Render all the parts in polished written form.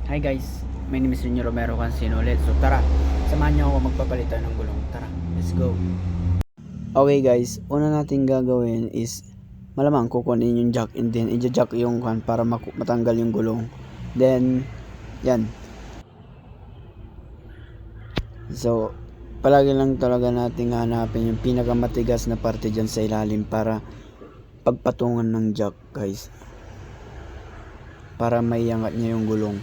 Hi guys, my name is Renyo Romero Cancino ulit. So tara, samahan niyo ako magpapalitan ng gulong. Tara, let's go. Okay guys, una natin gagawin is malamang kukunin yung jack and then i-jack yung kan para matanggal yung gulong. Then, yan. So, palagi lang talaga natin hanapin yung pinakamatigas na parte dyan sa ilalim para pagpatungan ng jack guys. Para maiangat niya yung gulong.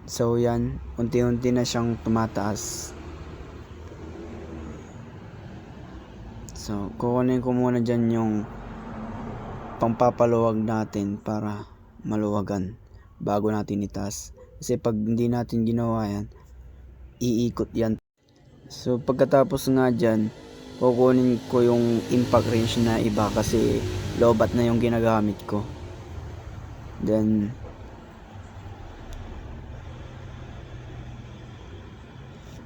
So yan, unti-unti na siyang tumataas. So kukunin ko muna dyan yung pampapaluwag natin para maluwagan bago natin itaas. Kasi pag hindi natin ginawa yan, iikot yan. So pagkatapos nga dyan, kukunin ko yung impact wrench na iba kasi lobat na yung ginagamit ko. Then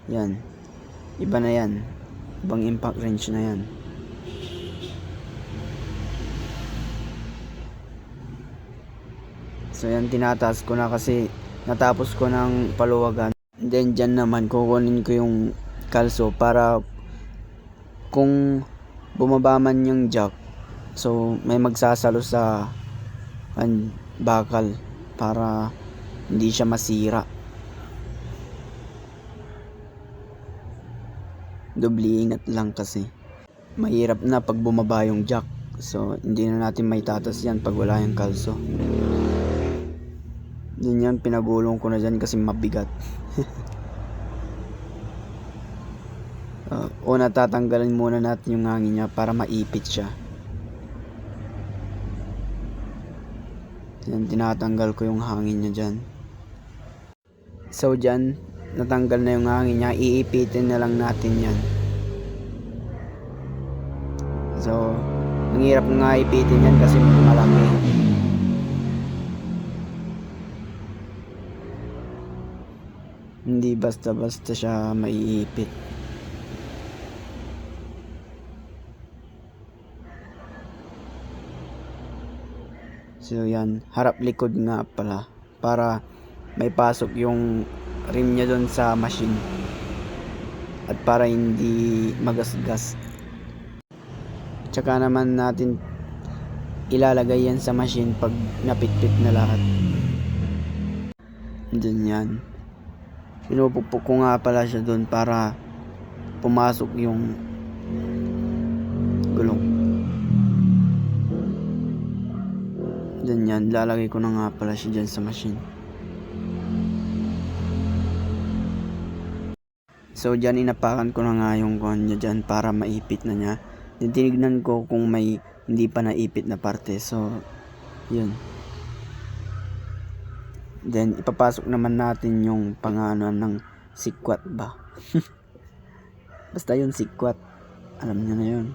yan, iba na yan, ibang impact wrench na yan. So yan, tinataas ko na kasi natapos ko ng paluwagan. Then dyan naman kukunin ko yung kalso para kung bumaba man yung jack, so may magsasalo sa bakal para hindi siya masira. Doble ingat lang kasi mahirap na pag bumaba yung jack, so hindi na natin may tatas yan pag wala yung kalso. Yun yan, pinagulong ko na dyan kasi mabigat. Una tatanggalin muna natin yung hangin niya para maipit siya. Yan, tinatanggal ko yung hangin niya dyan. So dyan, natanggal na yung hangin niya, iipitin na lang natin yan. So ang hirap nga ipitin yan kasi malaki. Hindi basta-basta siya maiipit. So yan, harap likod nga pala para may pasok yung rim niya doon sa machine at para hindi magasgas. Tsaka naman natin ilalagay yan sa machine pag napitpit na lahat. Dun yan, pinupukpok ko nga pala siya doon para pumasok yung gulong. Dun yan, lalagay ko na nga pala siya dyan sa machine. So dyan, inapakan ko na nga yung kuhan niya dyan para maipit na niya. Tinignan ko kung may hindi pa naipit na parte. So yun. Then ipapasok naman natin yung pangano ng sikwat ba. Basta yun, sikwat, alam niyo na yun.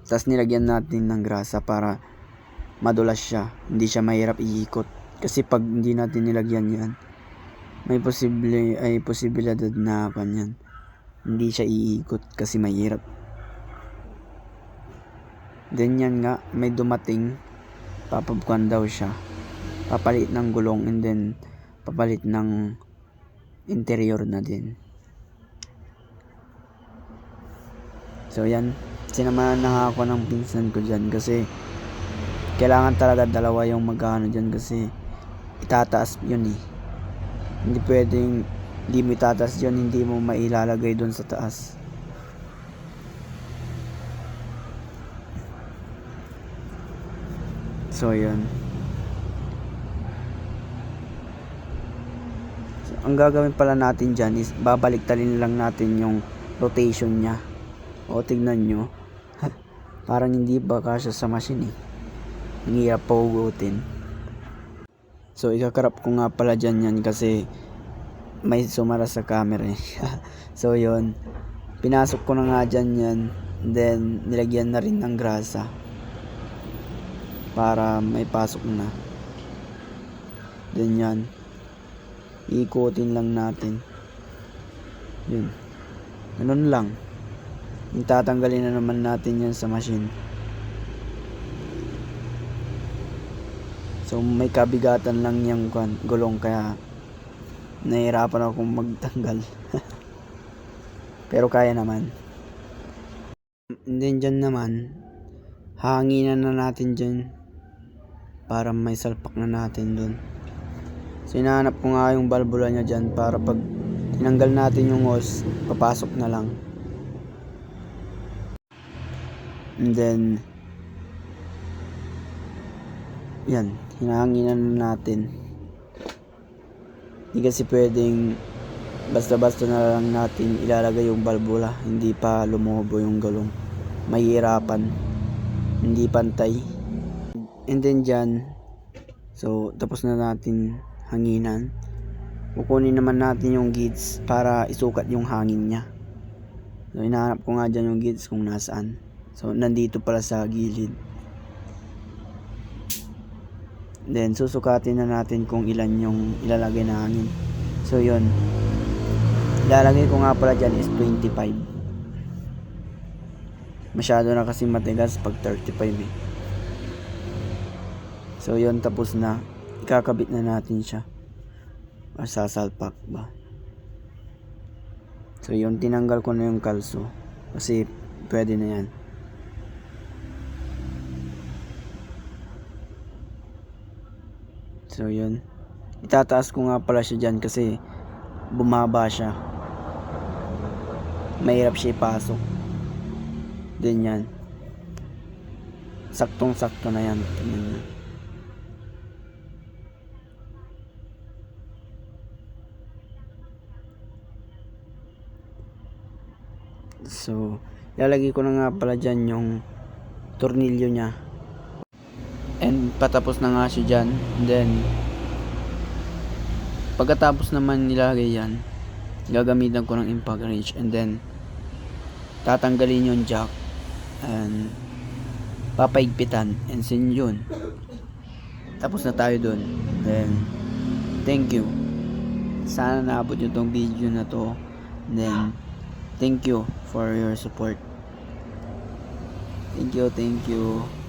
Tapos nilagyan natin ng grasa para madulas siya, hindi siya mahirap iikot. Kasi pag hindi natin nilagyan yan, may posibilidad na kanyan hindi siya iikot kasi mahirap. Then yan nga, may dumating, papabukan daw siya, papalit ng gulong and then papalit ng interior na din. So yan, sinamahan na ako ng pinsan ko dyan kasi kailangan talaga dalawa yung magkano dyan kasi itataas yun eh. Hindi pwedeng hindi mo itataas yun, hindi mo mailalagay doon sa taas. So yun. So, ang gagawin pala natin dyan is babaliktarin lang natin yung rotation nya. O tignan nyo, parang hindi ba kasya sa machine eh. Ang hirap paugutin. So ikakarap ko nga pala dyan yan kasi may sumara sa camera eh. So yun, pinasok ko na nga dyan yan, then nilagyan na rin ng grasa para may pasok na. Then yan, iikutin lang natin. Yun, ganun lang. Tatanggalin na naman natin yan sa machine. So may kabigatan lang yung gulong, kaya nahihirapan akong magtanggal. Pero kaya naman. And then dyan naman, hanginan na natin dyan para may salpak na natin dun. So hinahanap ko nga yung valvula niya dyan para pag tinanggal natin yung hose, papasok na lang. And then yan, hinahanginan na natin. Hindi kasi pwedeng basta-basta na lang natin ilalagay yung valvula, hindi pa lumubo yung gulong. Mahirapan, hindi pantay. And then dyan, so tapos na natin hanginan. Kukunin naman natin yung gauge para isukat yung hangin niya. So hinahanap ko nga dyan yung gauge kung nasaan. So nandito pala sa gilid. Then susukatin na natin kung ilan yung ilalagay na hangin. So yun, ilalagay ko nga pala dyan is 25. Masyado na kasi matigas pag 35 eh. So yun, tapos na. Ikakabit na natin siya. Sasalpak ba. So yun, tinanggal ko na yung kalso kasi pwede na yan. So yun, itataas ko nga pala siya dyan kasi bumaba siya, mahirap siya ipasok. Then yan, saktong sakto na yan. Tingnan nyo. So lalagay ko na nga pala dyan yung tornilyo nya. And patapos na nga siya dyan. And then pagkatapos naman nilagay yan, gagamitan ko ng impact wrench. And then tatanggalin yung jack and papaigpitan. And sin yun, tapos na tayo dun. Then thank you, sana naabot nyo tong video na to. And then thank you for your support. Thank you.